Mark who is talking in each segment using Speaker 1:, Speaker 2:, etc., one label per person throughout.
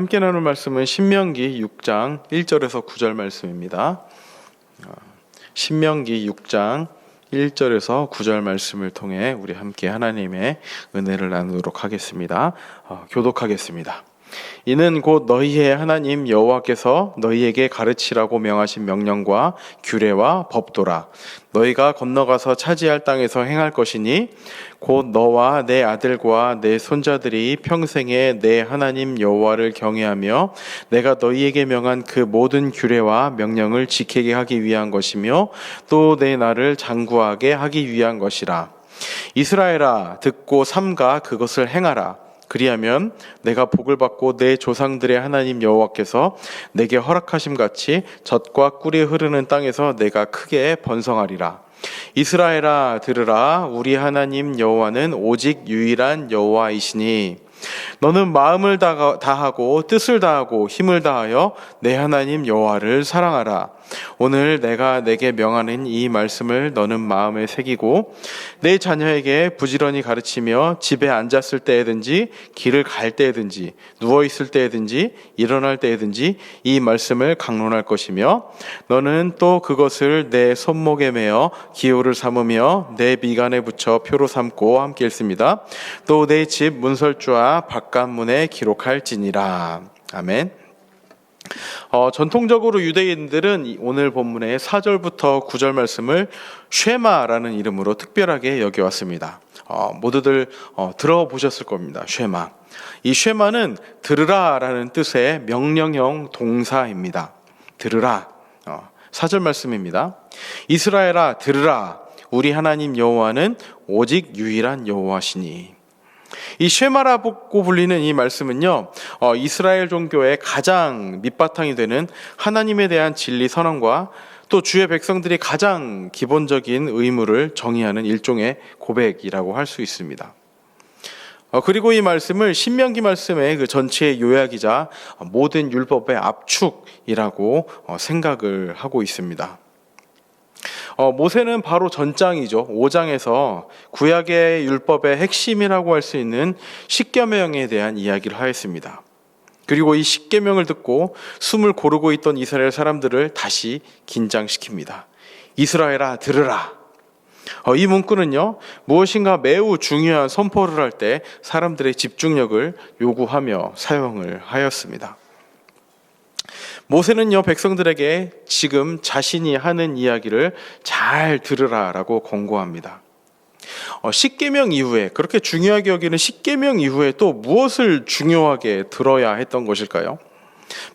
Speaker 1: 함께 나눌 말씀은 신명기 6장 1절에서 9절 말씀입니다. 신명기 6장 1절에서 9절 말씀을 통해 우리 함께 하나님의 은혜를 나누도록 하겠습니다. 교독하겠습니다. 이는 곧 너희의 하나님 여호와께서 너희에게 가르치라고 명하신 명령과 규례와 법도라. 너희가 건너가서 차지할 땅에서 행할 것이니 곧 너와 내 아들과 내 손자들이 평생에 내 하나님 여호와를 경외하며 내가 너희에게 명한 그 모든 규례와 명령을 지키게 하기 위한 것이며 또 내 나를 장구하게 하기 위한 것이라. 이스라엘아, 듣고 삼가 그것을 행하라. 그리하면 내가 복을 받고 내 조상들의 하나님 여호와께서 내게 허락하심 같이 젖과 꿀이 흐르는 땅에서 내가 크게 번성하리라. 이스라엘아, 들으라. 우리 하나님 여호와는 오직 유일한 여호와이시니 너는 마음을 다하고 뜻을 다하고 힘을 다하여 내 하나님 여호와를 사랑하라. 오늘 내가 내게 명하는 이 말씀을 너는 마음에 새기고 내 자녀에게 부지런히 가르치며 집에 앉았을 때에든지 길을 갈 때에든지 누워있을 때에든지 일어날 때에든지 이 말씀을 강론할 것이며 너는 또 그것을 내 손목에 매어 기호를 삼으며 내 미간에 붙여 표로 삼고 함께 읽습니다. 또 내 집 문설주와 바깥문에 기록할지니라. 아멘. 전통적으로 유대인들은 오늘 본문의 4절부터 9절 말씀을 쉐마라는 이름으로 특별하게 여겨왔습니다. 모두들 들어보셨을 겁니다. 쉐마. 이 쉐마는 들으라라는 뜻의 명령형 동사입니다. 들으라. 4절 말씀입니다. 이스라엘아, 들으라. 우리 하나님 여호와는 오직 유일한 여호와시니. 이 쉐마라고 불리는 이 말씀은요, 이스라엘 종교의 가장 밑바탕이 되는 하나님에 대한 진리 선언과 또 주의 백성들이 가장 기본적인 의무를 정의하는 일종의 고백이라고 할 수 있습니다. 그리고 이 말씀을 신명기 말씀의 그 전체의 요약이자 모든 율법의 압축이라고 생각을 하고 있습니다. 모세는 바로 전장이죠. 5장에서 구약의 율법의 핵심이라고 할 수 있는 십계명에 대한 이야기를 하였습니다. 그리고 이 십계명을 듣고 숨을 고르고 있던 이스라엘 사람들을 다시 긴장시킵니다. 이스라엘아, 들으라. 이 문구는요, 무엇인가 매우 중요한 선포를 할 때 사람들의 집중력을 요구하며 사용을 하였습니다. 모세는요, 백성들에게 지금 자신이 하는 이야기를 잘 들으라라고 권고합니다. 십계명 이후에, 그렇게 중요하게 여기는 십계명 이후에 또 무엇을 중요하게 들어야 했던 것일까요?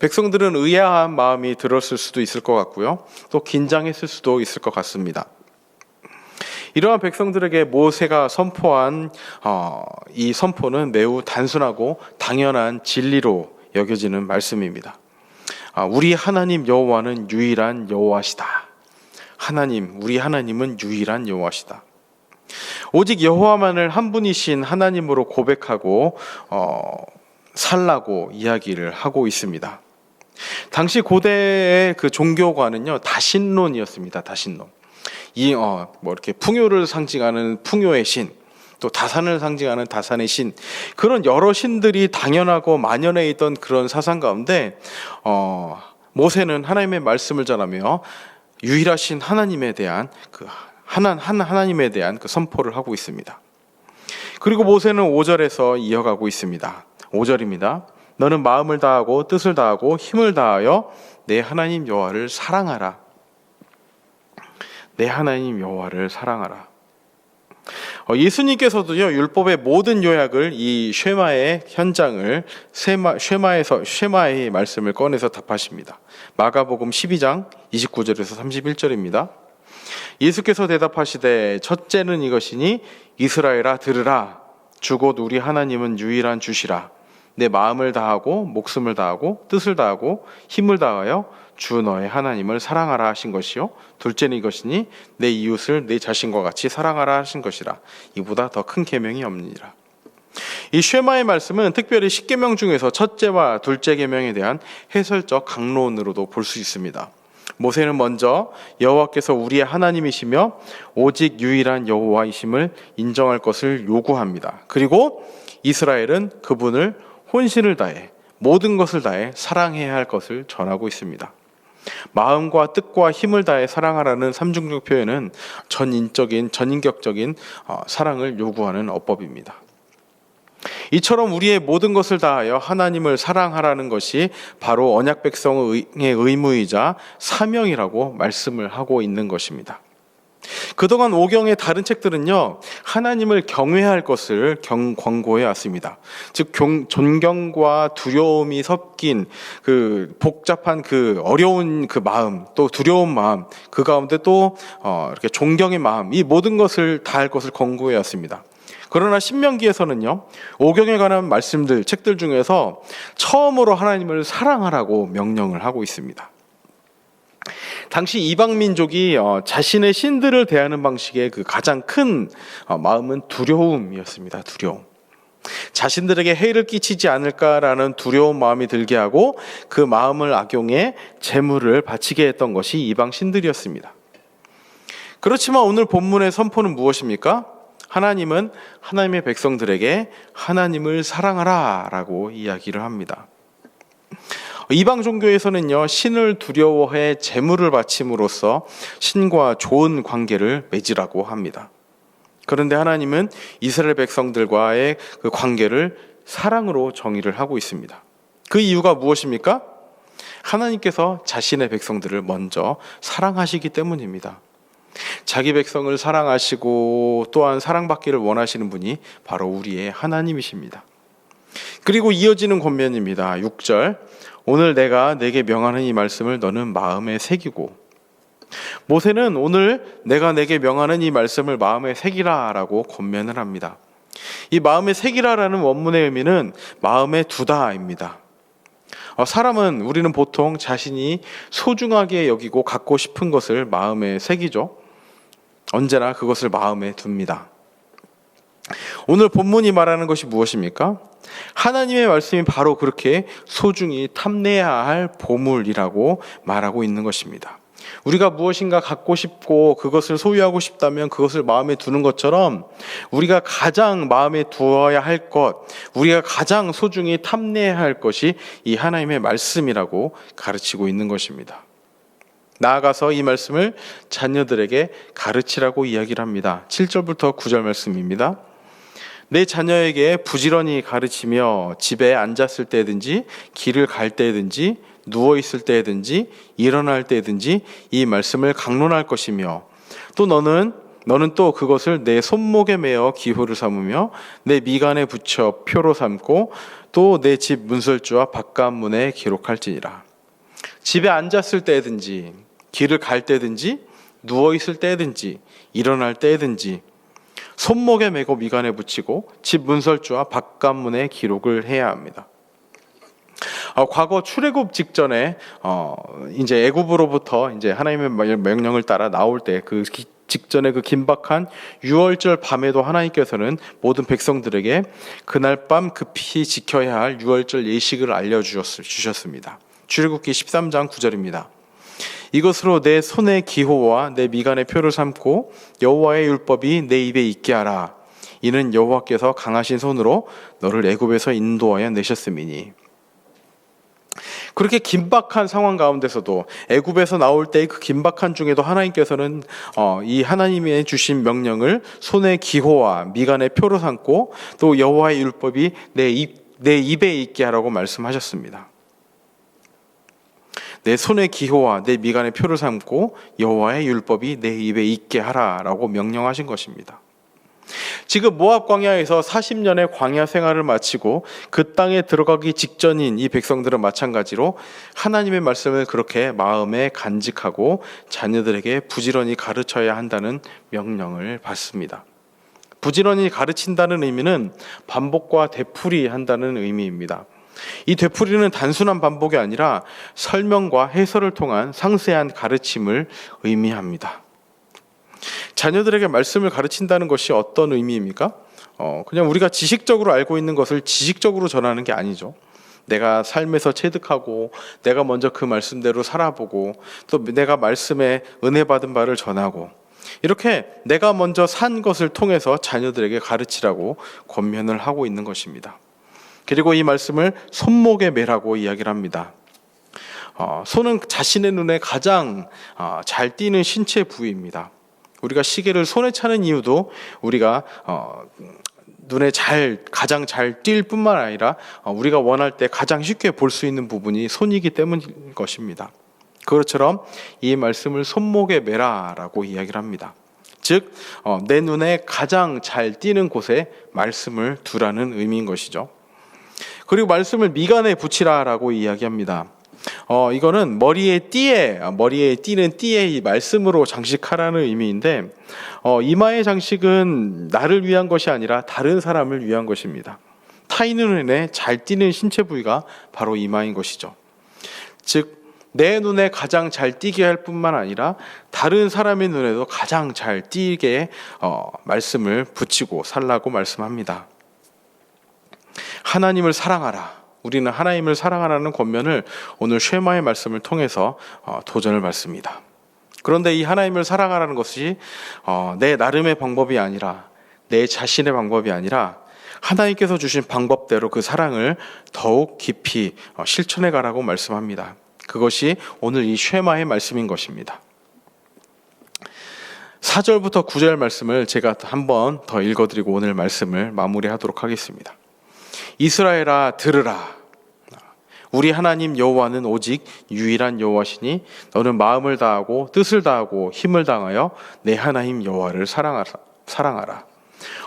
Speaker 1: 백성들은 의아한 마음이 들었을 수도 있을 것 같고요, 또 긴장했을 수도 있을 것 같습니다. 이러한 백성들에게 모세가 선포한 이 선포는 매우 단순하고 당연한 진리로 여겨지는 말씀입니다. 우리 하나님 여호와는 유일한 여호와시다. 우리 하나님은 유일한 여호와시다. 오직 여호와만을 한 분이신 하나님으로 고백하고 살라고 이야기를 하고 있습니다. 당시 고대의 그 종교관은요, 다신론이었습니다. 다신론. 이렇게 풍요를 상징하는 풍요의 신, 또 다산을 상징하는 다산의 신, 그런 여러 신들이 당연하고 만연해 있던 그런 사상 가운데 모세는 하나님의 말씀을 전하며 유일하신 하나님에 대한 하나님에 대한 그 선포를 하고 있습니다. 그리고 모세는 5절에서 이어가고 있습니다. 5절입니다. 너는 마음을 다하고 뜻을 다하고 힘을 다하여 내 하나님 여호와를 사랑하라. 내 하나님 여호와를 사랑하라. 예수님께서도요, 율법의 모든 요약을 이 쉐마의 현장을 쉐마의 말씀을 꺼내서 답하십니다. 마가복음 12장 29절에서 31절입니다. 예수께서 대답하시되 첫째는 이것이니 이스라엘아, 들으라. 주 곧 우리 하나님은 유일한 주시라. 내 마음을 다하고 목숨을 다하고 뜻을 다하고 힘을 다하여 주 너의 하나님을 사랑하라 하신 것이요, 둘째는 이것이니 내 이웃을 내 자신과 같이 사랑하라 하신 것이라. 이보다 더 큰 계명이 없느니라. 이 쉐마의 말씀은 특별히 십계명 중에서 첫째와 둘째 계명에 대한 해설적 강론으로도 볼 수 있습니다. 모세는 먼저 여호와께서 우리의 하나님이시며 오직 유일한 여호와이심을 인정할 것을 요구합니다. 그리고 이스라엘은 그분을 혼신을 다해 모든 것을 다해 사랑해야 할 것을 전하고 있습니다. 마음과 뜻과 힘을 다해 사랑하라는 삼중적 표현은 전인격적인 사랑을 요구하는 어법입니다. 이처럼 우리의 모든 것을 다하여 하나님을 사랑하라는 것이 바로 언약 백성의 의무이자 사명이라고 말씀을 하고 있는 것입니다. 그동안 오경의 다른 책들은요, 하나님을 경외할 것을 권고해 왔습니다. 즉 존경과 두려움이 섞인 그 복잡한 그 어려운 그 마음, 또 두려운 마음, 그 가운데 또 이렇게 존경의 마음, 이 모든 것을 다할 것을 권고해 왔습니다. 그러나 신명기에서는요, 오경에 관한 말씀들, 책들 중에서 처음으로 하나님을 사랑하라고 명령을 하고 있습니다. 당시 이방 민족이 자신의 신들을 대하는 방식의 그 가장 큰 마음은 두려움이었습니다. 두려움. 자신들에게 해를 끼치지 않을까라는 두려운 마음이 들게 하고 그 마음을 악용해 제물을 바치게 했던 것이 이방 신들이었습니다. 그렇지만 오늘 본문의 선포는 무엇입니까? 하나님은 하나님의 백성들에게 하나님을 사랑하라 라고 이야기를 합니다. 이방 종교에서는요, 신을 두려워해 제물을 바침으로써 신과 좋은 관계를 맺으라고 합니다. 그런데 하나님은 이스라엘 백성들과의 그 관계를 사랑으로 정의를 하고 있습니다. 그 이유가 무엇입니까? 하나님께서 자신의 백성들을 먼저 사랑하시기 때문입니다. 자기 백성을 사랑하시고 또한 사랑받기를 원하시는 분이 바로 우리의 하나님이십니다. 그리고 이어지는 권면입니다. 6절, 오늘 내가 내게 명하는 이 말씀을 너는 마음에 새기고. 모세는 오늘 내가 내게 명하는 이 말씀을 마음에 새기라 라고 권면을 합니다. 이 마음에 새기라라는 원문의 의미는 마음에 두다입니다. 우리는 보통 자신이 소중하게 여기고 갖고 싶은 것을 마음에 새기죠. 언제나 그것을 마음에 둡니다. 오늘 본문이 말하는 것이 무엇입니까? 하나님의 말씀이 바로 그렇게 소중히 탐내야 할 보물이라고 말하고 있는 것입니다. 우리가 무엇인가 갖고 싶고 그것을 소유하고 싶다면 그것을 마음에 두는 것처럼 우리가 가장 마음에 두어야 할 것, 우리가 가장 소중히 탐내야 할 것이 이 하나님의 말씀이라고 가르치고 있는 것입니다. 나아가서 이 말씀을 자녀들에게 가르치라고 이야기를 합니다. 7절부터 9절 말씀입니다. 내 자녀에게 부지런히 가르치며 집에 앉았을 때든지 길을 갈 때든지 누워있을 때든지 일어날 때든지 이 말씀을 강론할 것이며 또 너는 또 그것을 내 손목에 매어 기호를 삼으며 내 미간에 붙여 표로 삼고 또 내 집 문설주와 바깥문에 기록할지니라. 집에 앉았을 때든지 길을 갈 때든지 누워있을 때든지 일어날 때든지 손목에 메고 미간에 붙이고 집 문설주와 바깥문에 기록을 해야 합니다. 과거 출애굽 직전에 이제 애굽으로부터 이제 하나님의 명령을 따라 나올 때 그 직전에 그 긴박한 유월절 밤에도 하나님께서는 모든 백성들에게 그날 밤 급히 지켜야 할 유월절 예식을 알려주셨습니다. 출애굽기 13장 9절입니다. 이것으로 내 손의 기호와 내 미간의 표를 삼고 여호와의 율법이 내 입에 있게 하라. 이는 여호와께서 강하신 손으로 너를 애굽에서 인도하여 내셨음이니. 그렇게 긴박한 상황 가운데서도 애굽에서 나올 때의 그 긴박한 중에도 하나님께서는 이 하나님의 주신 명령을 손의 기호와 미간의 표로 삼고 또 여호와의 율법이 내 입에 있게 하라고 말씀하셨습니다. 내 손의 기호와 내 미간의 표를 삼고 여호와의 율법이 내 입에 있게 하라라고 명령하신 것입니다. 지금 모압 광야에서 40년의 광야 생활을 마치고 그 땅에 들어가기 직전인 이 백성들은 마찬가지로 하나님의 말씀을 그렇게 마음에 간직하고 자녀들에게 부지런히 가르쳐야 한다는 명령을 받습니다. 부지런히 가르친다는 의미는 반복과 되풀이한다는 의미입니다. 이 되풀이는 단순한 반복이 아니라 설명과 해설을 통한 상세한 가르침을 의미합니다. 자녀들에게 말씀을 가르친다는 것이 어떤 의미입니까? 그냥 우리가 지식적으로 알고 있는 것을 지식적으로 전하는 게 아니죠. 내가 삶에서 체득하고 내가 먼저 그 말씀대로 살아보고 또 내가 말씀에 은혜 받은 바를 전하고 이렇게 내가 먼저 산 것을 통해서 자녀들에게 가르치라고 권면을 하고 있는 것입니다. 그리고 이 말씀을 손목에 매라고 이야기를 합니다. 손은 자신의 눈에 가장 잘 띄는 신체 부위입니다. 우리가 시계를 손에 차는 이유도 우리가 눈에 가장 잘 띌 뿐만 아니라 우리가 원할 때 가장 쉽게 볼 수 있는 부분이 손이기 때문인 것입니다. 그것처럼 이 말씀을 손목에 매라라고 이야기를 합니다. 즉, 내 눈에 가장 잘 띄는 곳에 말씀을 두라는 의미인 것이죠. 그리고 말씀을 미간에 붙이라라고 이야기합니다. 이거는 머리에 띄는 띠에 이 말씀으로 장식하라는 의미인데, 이마의 장식은 나를 위한 것이 아니라 다른 사람을 위한 것입니다. 타인의 눈에 잘 띄는 신체 부위가 바로 이마인 것이죠. 즉, 내 눈에 가장 잘 띄게 할 뿐만 아니라 다른 사람의 눈에도 가장 잘 띄게 말씀을 붙이고 살라고 말씀합니다. 하나님을 사랑하라. 우리는 하나님을 사랑하라는 권면을 오늘 쉐마의 말씀을 통해서 도전을 받습니다. 그런데 이 하나님을 사랑하라는 것이 내 나름의 방법이 아니라, 내 자신의 방법이 아니라 하나님께서 주신 방법대로 그 사랑을 더욱 깊이 실천해 가라고 말씀합니다. 그것이 오늘 이 쉐마의 말씀인 것입니다. 4절부터 9절 말씀을 제가 한 번 더 읽어드리고 오늘 말씀을 마무리하도록 하겠습니다. 이스라엘아 들으라. 우리 하나님 여호와는 오직 유일한 여호와시니 너는 마음을 다하고 뜻을 다하고 힘을 다하여 내 하나님 여호와를 사랑하라.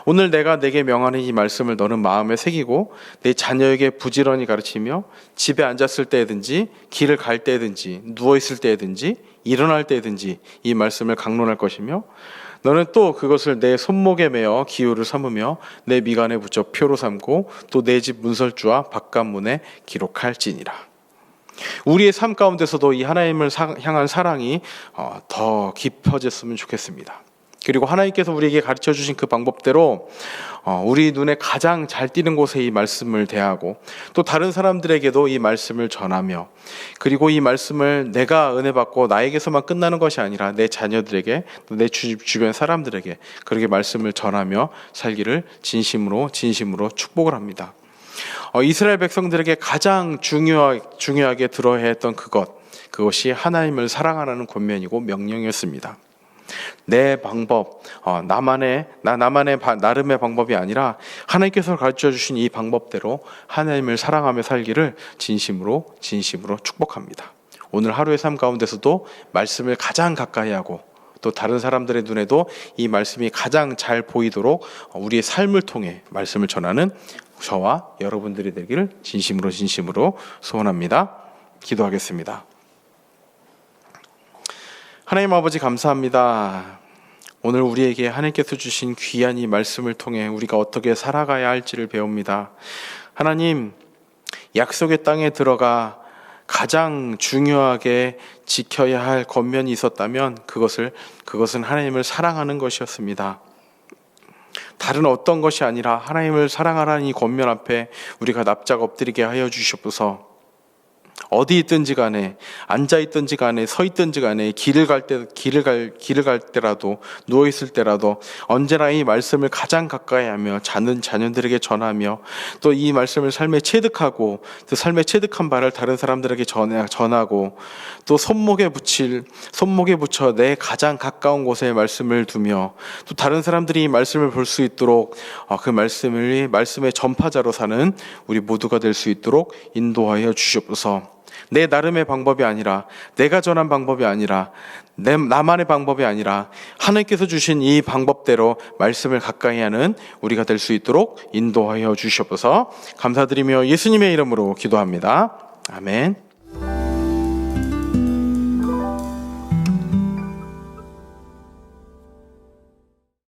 Speaker 1: 오늘 내가 내게 명하는 이 말씀을 너는 마음에 새기고 내 자녀에게 부지런히 가르치며 집에 앉았을 때든지 길을 갈 때든지 누워있을 때든지 일어날 때든지 이 말씀을 강론할 것이며 너는 또 그것을 내 손목에 매어 기호를 삼으며 내 미간에 붙여 표로 삼고 또 내 집 문설주와 바깥문에 기록할지니라. 우리의 삶 가운데서도 이 하나님을 향한 사랑이 더 깊어졌으면 좋겠습니다. 그리고 하나님께서 우리에게 가르쳐 주신 그 방법대로 우리 눈에 가장 잘 띄는 곳에 이 말씀을 대하고 또 다른 사람들에게도 이 말씀을 전하며, 그리고 이 말씀을 내가 은혜 받고 나에게서만 끝나는 것이 아니라 내 자녀들에게 또 내 주변 사람들에게 그렇게 말씀을 전하며 살기를 진심으로 축복을 합니다. 이스라엘 백성들에게 가장 중요하게 들어야 했던 그것이 하나님을 사랑하라는 권면이고 명령이었습니다. 내 방법, 나름의 방법이 아니라 하나님께서 가르쳐 주신 이 방법대로 하나님을 사랑하며 살기를 진심으로 축복합니다. 오늘 하루의 삶 가운데서도 말씀을 가장 가까이 하고 또 다른 사람들의 눈에도 이 말씀이 가장 잘 보이도록 우리의 삶을 통해 말씀을 전하는 저와 여러분들이 되기를 진심으로 소원합니다. 기도하겠습니다. 하나님 아버지 감사합니다. 오늘 우리에게 하나님께서 주신 귀한 이 말씀을 통해 우리가 어떻게 살아가야 할지를 배웁니다. 하나님, 약속의 땅에 들어가 가장 중요하게 지켜야 할 권면이 있었다면 그것은 하나님을 사랑하는 것이었습니다. 다른 어떤 것이 아니라 하나님을 사랑하라는 이 권면 앞에 우리가 납작 엎드리게 하여 주시옵소서. 어디 있든지 간에, 앉아 있든지 간에, 서 있든지 간에, 길을 갈 때라도, 누워 있을 때라도 언제나 이 말씀을 가장 가까이 하며 자녀들에게 전하며 또 이 말씀을 삶에 체득하고 그 삶에 체득한 바를 다른 사람들에게 전하고 또 손목에 붙여 내 가장 가까운 곳에 말씀을 두며 또 다른 사람들이 이 말씀을 볼 수 있도록 그 말씀의 전파자로 사는 우리 모두가 될 수 있도록 인도하여 주시옵소서. 내 나름의 방법이 아니라, 내가 전한 방법이 아니라, 나만의 방법이 아니라 하나님께서 주신 이 방법대로 말씀을 가까이 하는 우리가 될 수 있도록 인도하여 주시옵소서. 감사드리며 예수님의 이름으로 기도합니다. 아멘.